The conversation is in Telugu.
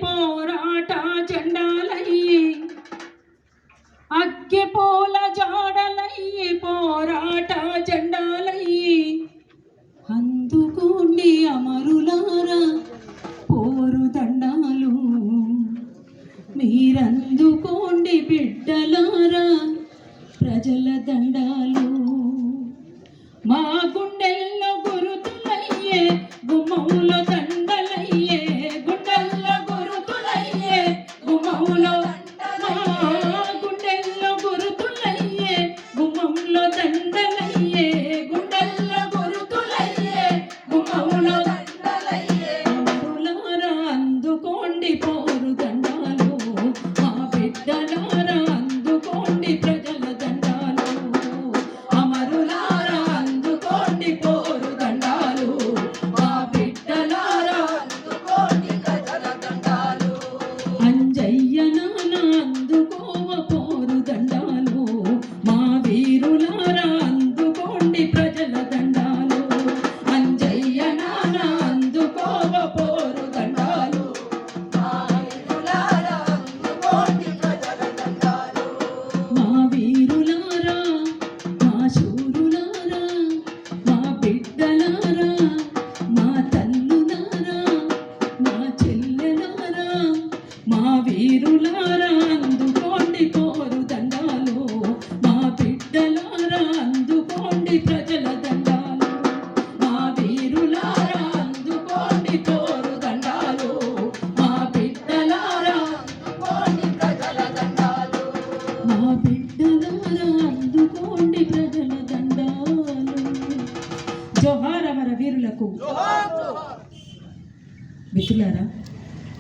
పోరాట జెండాలయ్యి అగ్గిపూల జాడలయ్యి పోరాట జెండాలయ్యి అందుకోండి అమరులారా పోరు దండాలు మీరందుకోండి బిడ్డలారా ప్రజల దండాలు మా గుండెల్లో గురుతులయ్యే గుమ్మములో దండలయ్యే గుండెల్లో గురుతులయ్యే గుమ్మములో గుండెల్లో గురుతులయ్యే గుమ్మంలో దండలయ్యే గుండెల్లో గురుతులయ్యే గుమ్మములో దండలయ్యే అమరులారా అందుకోండి